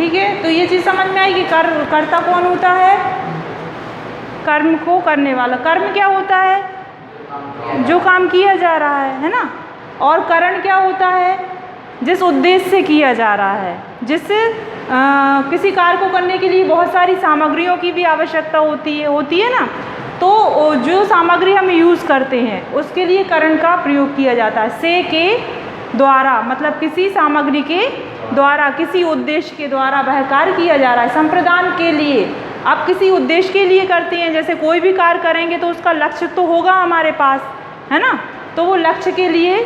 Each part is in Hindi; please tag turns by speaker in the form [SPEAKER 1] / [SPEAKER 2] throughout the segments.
[SPEAKER 1] ठीक है, तो ये चीज़ समझ में आई कि कर्ता कौन होता है? कर्म को करने वाला। कर्म क्या होता है? जो काम किया जा रहा है ना। और करण क्या होता है? जिस उद्देश्य से किया जा रहा है, जिससे किसी कार्य को करने के लिए बहुत सारी सामग्रियों की भी आवश्यकता होती है ना। तो जो सामग्री हम यूज़ करते हैं उसके लिए करण का प्रयोग किया जाता है। से के द्वारा, मतलब किसी सामग्री के द्वारा, किसी उद्देश्य के द्वारा वह कार्य किया जा रहा है संप्रदान के लिए। आप किसी उद्देश्य के लिए करते हैं, जैसे कोई भी कार्य करेंगे तो उसका लक्ष्य तो होगा हमारे पास, है ना। तो वो लक्ष्य के लिए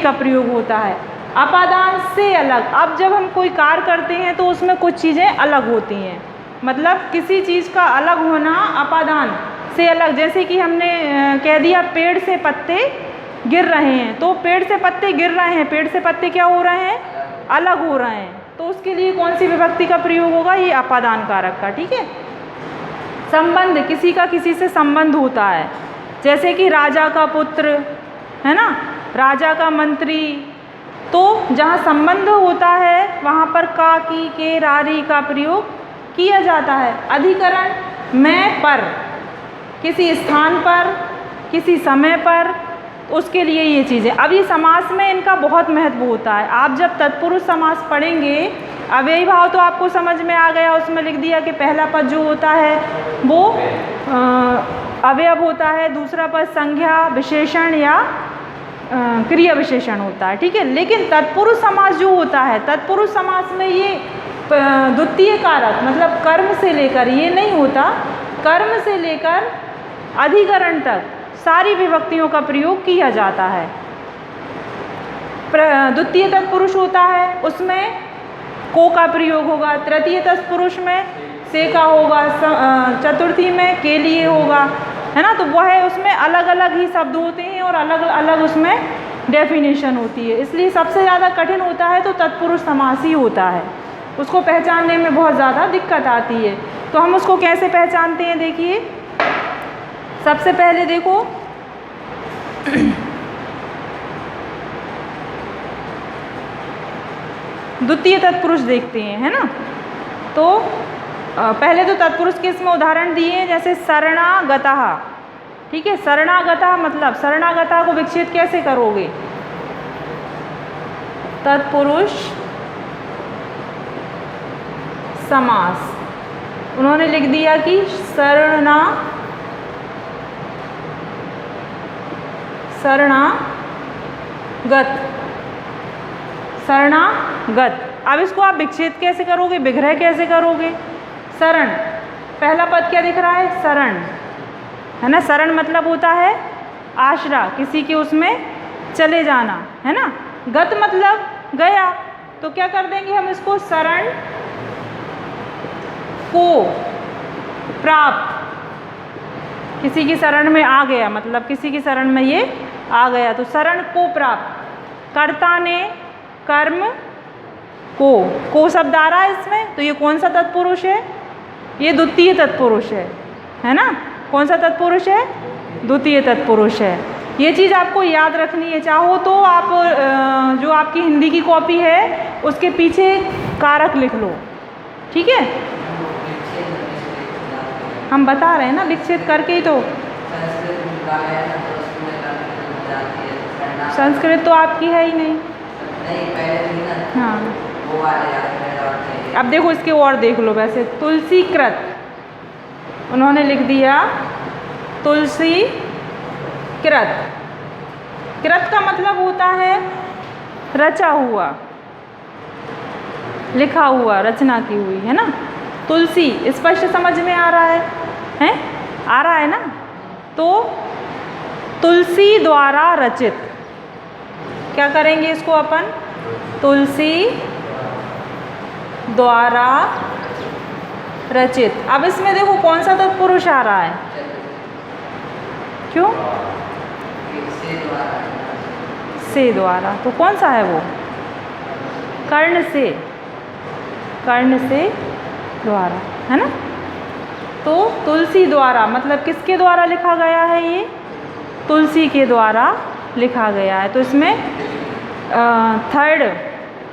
[SPEAKER 1] का प्रयोग होता है। अपादान से अलग। अब जब हम कोई कार्य करते हैं तो उसमें कुछ चीज़ें अलग होती हैं, मतलब किसी चीज़ का अलग होना अपादान से अलग। जैसे कि हमने कह दिया पेड़ से पत्ते गिर रहे हैं, तो पेड़ से पत्ते गिर रहे हैं, पेड़ से पत्ते क्या हो रहे हैं? अलग हो रहे हैं। तो उसके लिए कौन सी विभक्ति का प्रयोग होगा? ये अपादान कारक का। ठीक है। संबंध, किसी का किसी से संबंध होता है, जैसे कि राजा का पुत्र, है ना, राजा का मंत्री। तो जहाँ संबंध होता है वहाँ पर का, की, के, रारी का प्रयोग किया जाता है। अधिकरण, मैं पर, किसी स्थान पर, किसी समय पर, उसके लिए ये चीज़ें। अब ये समास में इनका बहुत महत्व होता है। आप जब तत्पुरुष समास पढ़ेंगे, अव्ययी भाव तो आपको समझ में आ गया, उसमें लिख दिया कि पहला पद जो होता है वो अवयव होता है, दूसरा पद संज्ञा, विशेषण या क्रिया विशेषण होता है। ठीक है। लेकिन तत्पुरुष समास जो होता है, तत्पुरुष समास में ये द्वितीय कारक, मतलब कर्म से लेकर, ये नहीं होता, कर्म से लेकर अधिकरण तक सारी विभक्तियों का प्रयोग किया जाता है। द्वितीय तत्पुरुष होता है, उसमें को का प्रयोग होगा। तृतीय तत्पुरुष में से का होगा। चतुर्थी में के लिए होगा, है ना। तो वह उसमें अलग अलग ही शब्द होते हैं और अलग अलग उसमें डेफिनेशन होती है। इसलिए सबसे ज़्यादा कठिन होता है तो तत्पुरुष समास ही होता है, उसको पहचानने में बहुत ज़्यादा दिक्कत आती है। तो हम उसको कैसे पहचानते हैं? देखिए, सबसे पहले देखो द्वितीय तत्पुरुष देखते हैं, है ना। तो पहले तो तत्पुरुष के इसमें उदाहरण दिए हैं, जैसे शरणागतः। ठीक है। शरणागतः मतलब शरणागतः को विच्छेद कैसे करोगे? तत्पुरुष समास। उन्होंने लिख दिया कि शरणागत। अब इसको आप विच्छेद कैसे करोगे? विग्रह कैसे करोगे? शरण, पहला पद क्या दिख रहा है? शरण, है ना। शरण मतलब होता है आश्रा, किसी के उसमें चले जाना, है ना। गत मतलब गया, तो क्या कर देंगे हम इसको? शरण को प्राप्त, किसी की शरण में आ गया, मतलब किसी की शरण में ये आ गया, तो शरण को प्राप्त। कर्ता ने कर्म को शब्द आ रहा है इसमें, तो ये कौन सा तत्पुरुष है? ये द्वितीय तत्पुरुष है ना। कौन सा तत्पुरुष है? द्वितीय तत्पुरुष है। ये चीज़ आपको याद रखनी है। चाहो तो आप जो आपकी हिंदी की कॉपी है उसके पीछे कारक लिख लो। ठीक है। हम बता रहे हैं ना, विच्छेद करके ही तो। संस्कृत तो आपकी है ही नहीं। हाँ, अब देखो इसके और देख लो। वैसे तुलसी कृत, उन्होंने लिख दिया तुलसी कृत। कृत का मतलब होता है रचा हुआ, लिखा हुआ, रचना की हुई, है ना। तुलसी स्पष्ट समझ में आ रहा है? आ रहा है ना। तो तुलसी द्वारा रचित, क्या करेंगे इसको अपन? तुलसी द्वारा रचित। अब इसमें देखो कौन सा तत्पुरुष आ रहा है? क्यों? से द्वारा, तो कौन सा है वो? कर्ण से द्वारा, है ना। तो तुलसी द्वारा मतलब किसके द्वारा लिखा गया है? ये तुलसी के द्वारा लिखा गया है। तो इसमें थर्ड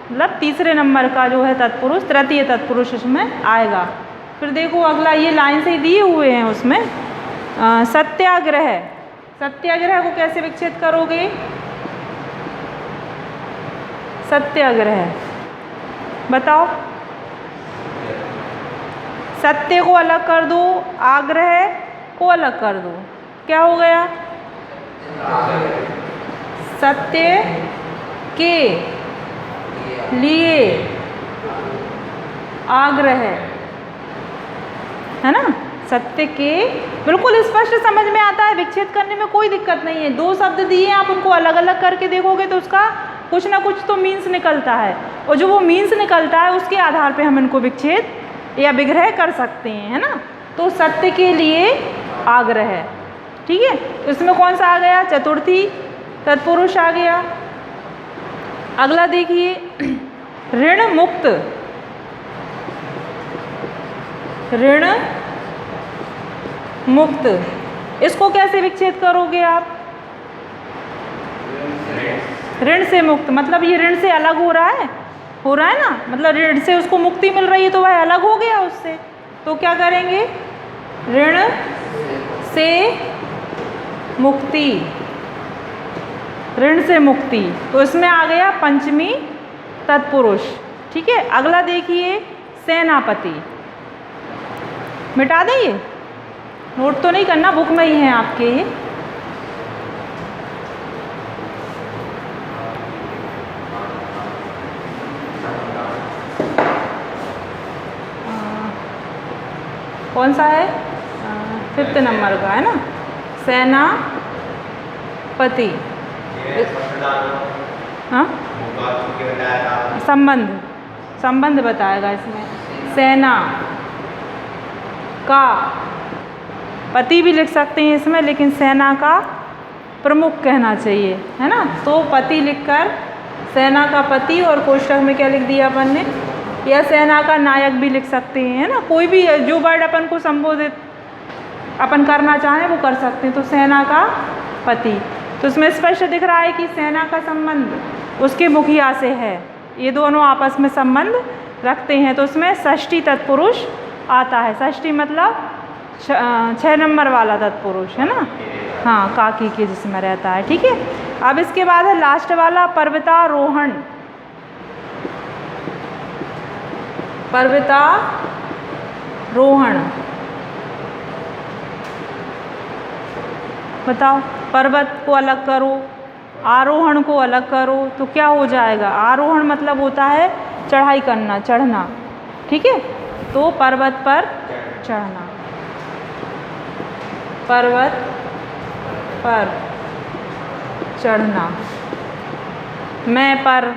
[SPEAKER 1] मतलब तीसरे नंबर का जो है तत्पुरुष, तृतीय तत्पुरुष इसमें आएगा। फिर देखो अगला, ये लाइन से दिए हुए हैं उसमें सत्याग्रह। सत्याग्रह को कैसे विकसित करोगे? सत्याग्रह बताओ। सत्य को अलग कर दो, आग्रह को अलग कर दो, क्या हो गया? सत्य के लिए आग्रह, है ना? सत्य के, बिल्कुल स्पष्ट समझ में आता है, विच्छेद करने में कोई दिक्कत नहीं है। दो शब्द दिए, आप उनको अलग अलग करके देखोगे तो उसका कुछ ना कुछ तो मीन्स निकलता है, और जो वो मीन्स निकलता है उसके आधार पे हम इनको विच्छेद या विग्रह कर सकते हैं, है ना? तो सत्य के लिए आग्रह, ठीक है। इसमें कौन सा आ गया? चतुर्थी तत्पुरुष आ गया। अगला देखिए, ऋण मुक्त। ऋण मुक्त, इसको कैसे विच्छेद करोगे आप? ऋण से मुक्त, मतलब ये ऋण से अलग हो रहा है ना, मतलब ऋण से उसको मुक्ति मिल रही है तो वह अलग हो गया उससे, तो क्या करेंगे? ऋण से मुक्ति, ऋण से मुक्ति, तो इसमें आ गया पंचमी तत्पुरुष, ठीक है। अगला देखिए, सेनापति। मिटा दें, ये नोट तो नहीं करना, बुक में ही है आपके ये। कौन सा है? 5th नंबर का है ना, सेनापति। हाँ, संबंध बताएगा इसमें। सेना का पति भी लिख सकते हैं इसमें, लेकिन सेना का प्रमुख कहना चाहिए, है ना? तो पति लिखकर सेना का पति, और कोष्ठक में क्या लिख दिया अपन ने? या सेना का नायक भी लिख सकते हैं, है ना? कोई भी जो वर्ड अपन को संबोधित अपन करना चाहें वो कर सकते हैं। तो सेना का पति, तो इसमें स्पष्ट दिख रहा है कि सेना का संबंध उसके मुखिया से है, ये दोनों आपस में संबंध रखते हैं। तो उसमें षष्ठी तत्पुरुष आता है। षष्ठी मतलब 6 नंबर वाला तत्पुरुष, है ना? हाँ, काकी के जिसमें रहता है, ठीक है। अब इसके बाद है लास्ट वाला, पर्वतारोहण। पर्वतारोहण बताओ। पर्वत को अलग करो, आरोहण को अलग करो, तो क्या हो जाएगा? आरोहण मतलब होता है चढ़ाई करना, चढ़ना, ठीक है। तो पर्वत पर चढ़ना, पर्वत पर चढ़ना। मैं पर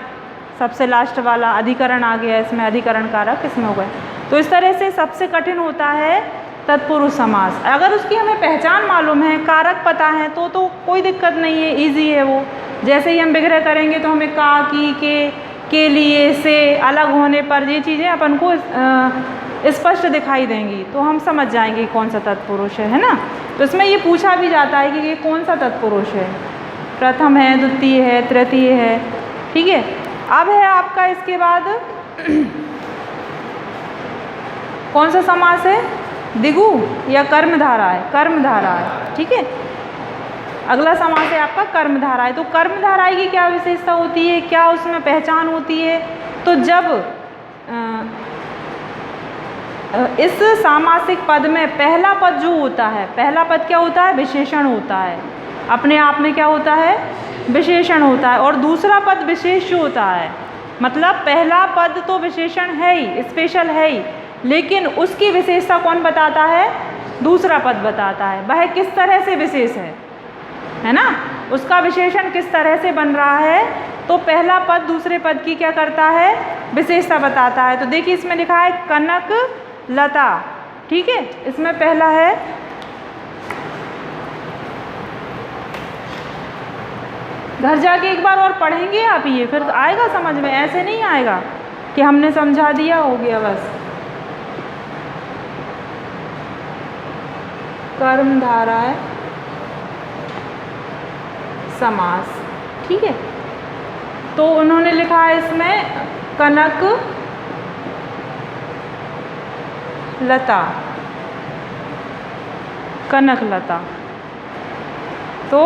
[SPEAKER 1] सबसे लास्ट वाला अधिकरण आ गया, इसमें अधिकरण कारक इसमें हो गए। तो इस तरह से सबसे कठिन होता है तत्पुरुष समास। अगर उसकी हमें पहचान मालूम है, कारक पता है, तो कोई दिक्कत नहीं है, इजी है वो। जैसे ही हम विग्रह करेंगे तो हमें का, की, के लिए, से अलग होने पर ये चीज़ें अपन को स्पष्ट दिखाई देंगी, तो हम समझ जाएंगे कौन सा तत्पुरुष है ना? तो इसमें ये पूछा भी जाता है कि ये कौन सा तत्पुरुष है, प्रथम है, द्वितीय है, तृतीय है, ठीक है। अब है आपका इसके बाद कौन सा समास है? दिगु या कर्मधारा है? कर्मधारा है, ठीक है। अगला समास है आपका कर्मधारा है। तो कर्मधारा की क्या विशेषता होती है, क्या उसमें पहचान होती है? तो जब इस सामासिक पद में पहला पद जो होता है, पहला पद क्या होता है? विशेषण होता है, अपने आप में क्या होता है? विशेषण होता है। और दूसरा पद विशेष्य होता है, मतलब पहला पद तो विशेषण है ही, स्पेशल है ही, लेकिन उसकी विशेषता कौन बताता है? दूसरा पद बताता है। वह किस तरह से विशेष है ना? उसका विशेषण किस तरह से बन रहा है? तो पहला पद दूसरे पद की क्या करता है? विशेषता बताता है। तो देखिए इसमें लिखा है कनक लता, ठीक है। इसमें पहला है घर जाके एक बार और पढ़ेंगे आप, ये फिर आएगा समझ में, ऐसे नहीं आएगा कि हमने समझा दिया हो गया बस। कर्मधारय समास, ठीक है। तो उन्होंने लिखा है इसमें कनक लता, कनक लता। तो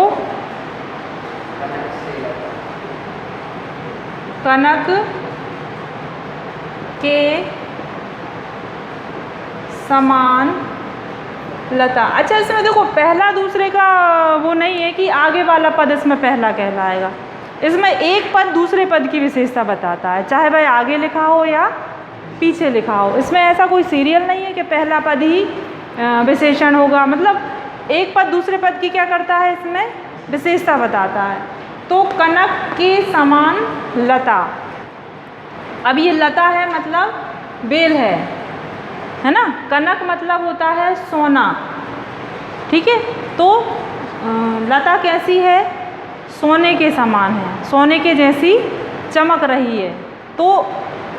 [SPEAKER 1] कनक के समान लता। अच्छा, इसमें देखो पहला दूसरे का वो नहीं है कि आगे वाला पद इसमें पहला कहलाएगा। इसमें एक पद दूसरे पद की विशेषता बताता है, चाहे भाई आगे लिखा हो या पीछे लिखा हो। इसमें ऐसा कोई सीरियल नहीं है कि पहला पद ही विशेषण होगा। मतलब एक पद दूसरे पद की क्या करता है, इसमें विशेषता बताता है। तो कनक के समान लता। अब ये लता है मतलब बेल है ना। कनक मतलब होता है सोना, ठीक है। तो लता कैसी है, सोने के समान है, सोने के जैसी चमक रही है। तो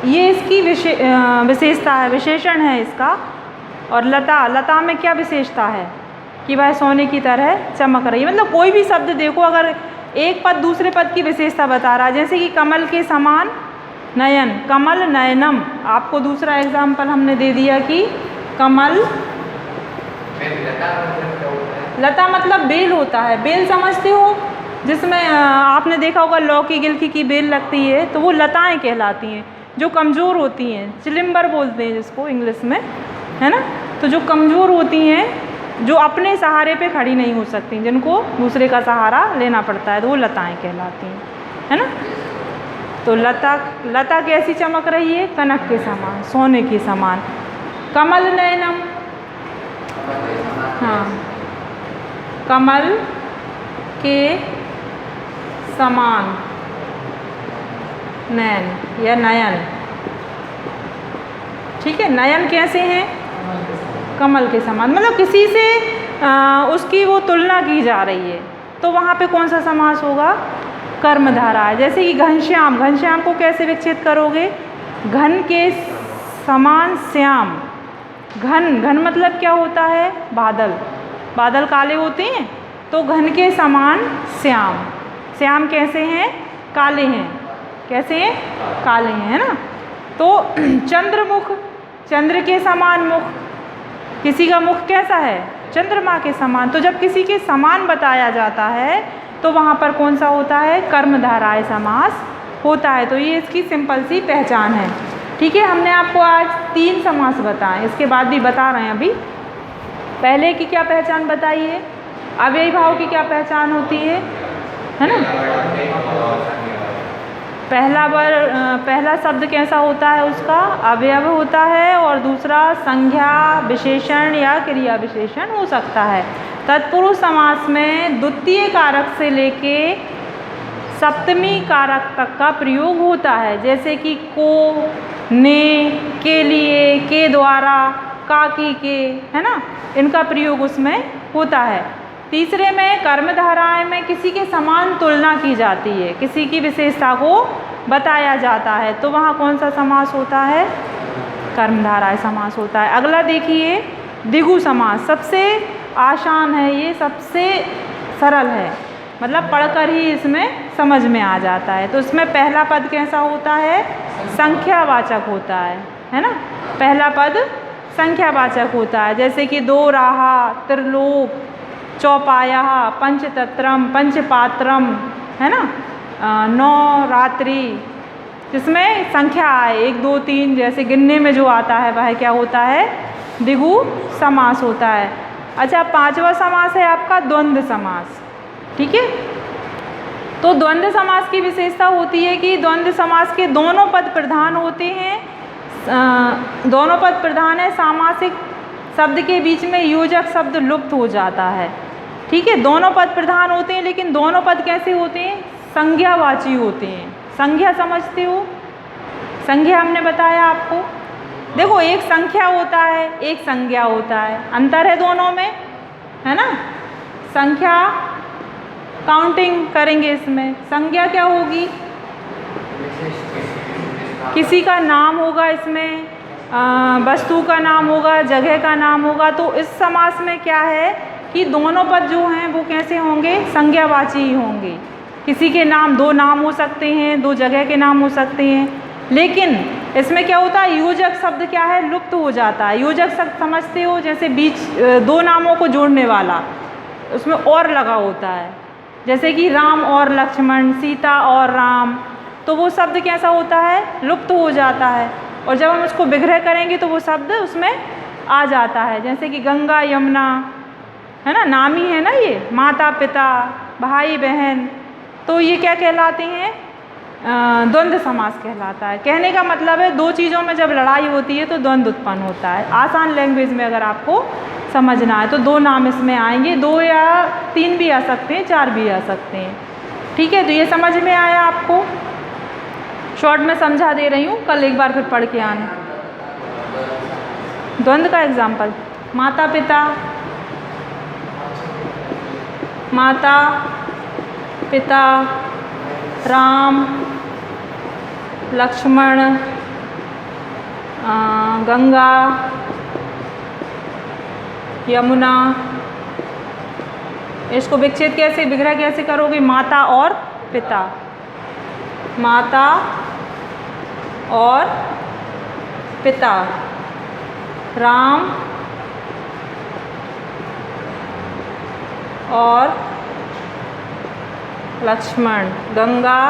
[SPEAKER 1] ये इसकी विशेषता है, विशेषण है इसका। और लता, लता में क्या विशेषता है कि वह सोने की तरह चमक रही है। मतलब कोई भी शब्द देखो, अगर एक पद दूसरे पद की विशेषता बता रहा है, जैसे कि कमल के समान नयन, कमल नयनम। आपको दूसरा एग्जाम्पल हमने दे दिया कि कमल, लता मतलब बेल होता है। बेल समझते हो, जिसमें आपने देखा होगा लौकी गिलकी की बेल लगती है, तो वो लताएं कहलाती हैं, जो कमज़ोर होती हैं। चिलिम्बर बोलते हैं जिसको इंग्लिश में, है ना। तो जो कमज़ोर होती हैं, जो अपने सहारे पे खड़ी नहीं हो सकती, जिनको दूसरे का सहारा लेना पड़ता है, तो वो लताएं कहलाती हैं, है ना। तो लता, लता कैसी चमक रही है, कनक के समान, सोने के समान। कमल नयनम, हाँ, कमल के समान नयन या नयन, ठीक है। नयन कैसे हैं, कमल के समान। मतलब किसी से उसकी वो तुलना की जा रही है, तो वहाँ पे कौन सा समास होगा, कर्मधारा है। जैसे कि घनश्याम, घनश्याम को कैसे विकसित करोगे, घन के समान श्याम। घन, घन मतलब क्या होता है, बादल, बादल काले होते हैं, तो घन के समान श्याम। श्याम कैसे हैं, काले हैं। कैसे हैं, काले हैं, है ना। तो चंद्रमुख, चंद्र के समान मुख। किसी का मुख कैसा है, चंद्रमा के समान। तो जब किसी के समान बताया जाता है, तो वहाँ पर कौन सा होता है, कर्मधाराय समास होता है। तो ये इसकी सिंपल सी पहचान है, ठीक है। हमने आपको आज 3 समास बताए, इसके बाद भी बता रहे हैं अभी। पहले की क्या पहचान बताई है, अव्ययी भाव की क्या पहचान होती है ना। पहला शब्द कैसा होता है, उसका अवयव होता है, और दूसरा संज्ञा विशेषण या क्रिया विशेषण हो सकता है। तत्पुरुष समास में द्वितीय कारक से लेके सप्तमी कारक तक का प्रयोग होता है, जैसे कि को, ने, के लिए, के द्वारा, का की के, है ना, इनका प्रयोग उसमें होता है। तीसरे में कर्मधाराएं में किसी के समान तुलना की जाती है, किसी की विशेषता को बताया जाता है, तो वहाँ कौन सा समास होता है, कर्मधाराय समास होता है। अगला देखिए द्विगु समास, सबसे आसान है ये, सबसे सरल है, मतलब पढ़कर ही इसमें समझ में आ जाता है। तो इसमें पहला पद कैसा होता है, संख्यावाचक होता है ना। पहला पद संख्यावाचक होता है, जैसे कि दो राहा, त्रिलोक, चौपाया, पंचतत्रम, पंचपात्रम, है ना, 9 रात्रि, जिसमें संख्या आए 1 2 3 जैसे गिनने में जो आता है वह क्या होता है, द्विगु समास होता है। अच्छा, 5वां समास है आपका द्वंद्व समास, ठीक है। तो द्वंद्व समास की विशेषता होती है कि द्वंद्व समास के दोनों पद प्रधान होते हैं, दोनों पद प्रधान है, सामासिक शब्द के बीच में योजक शब्द लुप्त हो जाता है, ठीक है। दोनों पद प्रधान होते हैं, लेकिन दोनों पद कैसे होते हैं, संज्ञावाची होते हैं। संज्ञा समझते हो, संज्ञा हमने बताया आपको। देखो, एक संख्या होता है, एक संज्ञा होता है, अंतर है दोनों में, है ना। संख्या काउंटिंग करेंगे, इसमें संज्ञा क्या होगी, किसी का नाम होगा, इसमें वस्तु का नाम होगा, जगह का नाम होगा। तो इस समास में क्या है कि दोनों पद जो हैं वो कैसे होंगे, संज्ञावाची ही होंगे। किसी के नाम, 2 नाम हो सकते हैं, 2 जगह के नाम हो सकते हैं, लेकिन इसमें क्या होता है, योजक शब्द क्या है, लुप्त हो जाता है। योजक शब्द समझते हो, जैसे बीच दो नामों को जोड़ने वाला, उसमें और लगा होता है, जैसे कि राम और लक्ष्मण, सीता और राम, तो वो शब्द कैसा होता है, लुप्त हो जाता है। और जब हम उसको विग्रह करेंगे तो वो शब्द उसमें आ जाता है, जैसे कि गंगा यमुना, है ना, नाम ही है ना ये, माता पिता, भाई बहन, तो ये क्या कहलाते हैं, द्वंद्व समास कहलाता है। कहने का मतलब है दो चीज़ों में जब लड़ाई होती है तो द्वंद्व उत्पन्न होता है। आसान लैंग्वेज में अगर आपको समझना है तो दो नाम इसमें आएंगे, 2 या 3 भी आ सकते हैं, 4 भी आ सकते हैं। ठीक है, तो ये समझ में आया आपको, शॉर्ट में समझा दे रही हूँ, कल एक बार फिर पढ़ के आना। द्वंद्व का एग्जाम्पल, माता पिता, माता पिता, राम लक्ष्मण, गंगा यमुना। इसको विच्छेद कैसे, विग्रह कैसे करोगे, माता और पिता, माता और पिता, राम और लक्ष्मण, गंगा।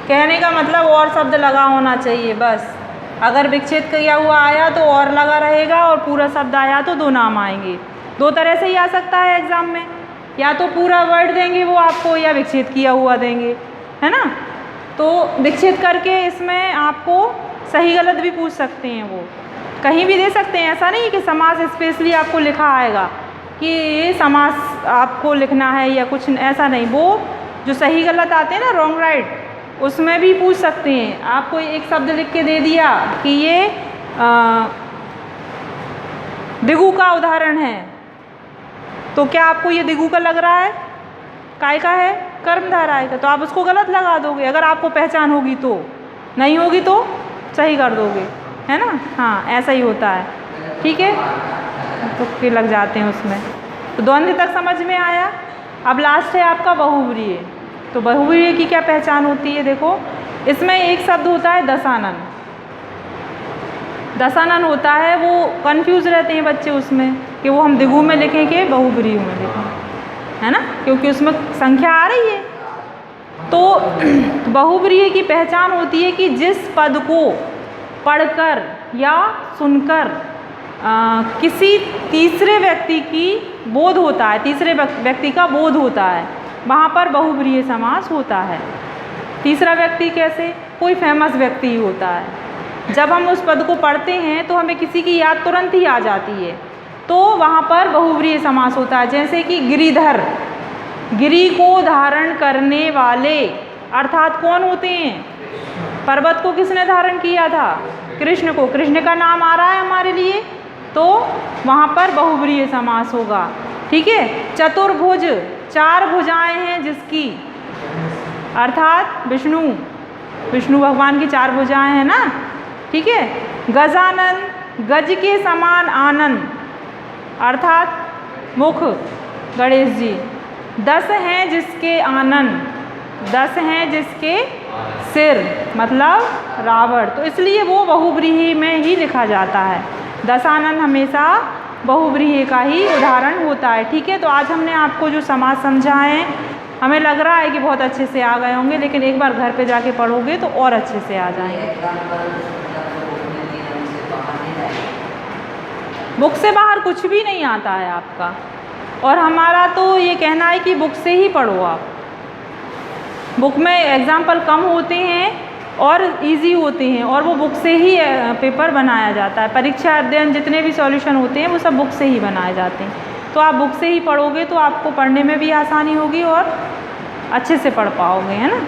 [SPEAKER 1] कहने का मतलब और शब्द लगा होना चाहिए बस। अगर विच्छेद किया हुआ आया तो और लगा रहेगा, और पूरा शब्द आया तो 2 नाम आएंगे। 2 तरह से ही आ सकता है एग्जाम में, या तो पूरा वर्ड देंगे वो आपको, या विच्छेद किया हुआ देंगे, है ना। तो विच्छेद करके इसमें आपको सही गलत भी पूछ सकते हैं, वो कहीं भी दे सकते हैं। ऐसा नहीं कि समास स्पेशली आपको लिखा आएगा कि ये समास आपको लिखना है या कुछ, ऐसा नहीं। वो जो सही गलत आते हैं ना, रॉन्ग राइट, उसमें भी पूछ सकते हैं। आपको एक शब्द लिख के दे दिया कि ये दिगु का उदाहरण है, तो क्या आपको ये दिगु का लग रहा है, काय का है, कर्मधारय का, तो आप उसको गलत लगा दोगे। अगर आपको पहचान होगी तो, नहीं होगी तो सही कर दोगे, है ना। हाँ, ऐसा ही होता है, ठीक है, तुक्के लग जाते हैं उसमें। तो द्वंद्व तक समझ में आया। अब लास्ट है आपका बहुव्रीहि। तो बहुव्रीहि की क्या पहचान होती है, देखो इसमें एक शब्द होता है दशानन। दशानन होता है, वो कंफ्यूज रहते हैं बच्चे उसमें कि वो हम दिगु में लिखें कि बहुव्रीहि में लिखें, है ना, क्योंकि उसमें संख्या आ रही है। तो बहुव्रीहि की पहचान होती है कि जिस पद को पढ़कर या सुनकर किसी तीसरे व्यक्ति की बोध होता है, तीसरे व्यक्ति का बोध होता है, वहाँ पर बहुव्रीहि समास होता है। तीसरा व्यक्ति कैसे, कोई फेमस व्यक्ति ही होता है। जब हम उस पद को पढ़ते हैं तो हमें किसी की याद तुरंत ही आ जाती है, तो वहाँ पर बहुव्रीहि समास होता है। जैसे कि गिरिधर, गिरि को धारण करने वाले, अर्थात कौन होते हैं, पर्वत को किसने धारण किया था, कृष्ण को। कृष्ण का नाम आ रहा है हमारे लिए, तो वहाँ पर बहुव्रीहि समास होगा, ठीक है। चतुर्भुज, 4 भुजाएं हैं जिसकी, अर्थात विष्णु, विष्णु भगवान की 4 भुजाएं हैं ना, ठीक है। गजानन, गज के समान आनंद, अर्थात मुख, गणेश जी। 10 हैं जिसके आनन, 10 हैं जिसके सिर, मतलब रावण। तो इसलिए वो बहुव्रीहि में ही लिखा जाता है। दशानन हमेशा बहुव्रीहि का ही उदाहरण होता है, ठीक है। तो आज हमने आपको जो समास समझा है, हमें लग रहा है कि बहुत अच्छे से आ गए होंगे, लेकिन एक बार घर पे जाके पढ़ोगे तो और अच्छे से आ जाएंगे। बुक से बाहर कुछ भी नहीं आता है आपका, और हमारा तो ये कहना है कि बुक से ही पढ़ो आप। बुक में एग्जाम्पल कम होते हैं और इजी होते हैं, और वो बुक से ही पेपर बनाया जाता है। परीक्षा अध्ययन जितने भी सॉल्यूशन होते हैं वो सब बुक से ही बनाए जाते हैं। तो आप बुक से ही पढ़ोगे तो आपको पढ़ने में भी आसानी होगी और अच्छे से पढ़ पाओगे, है ना।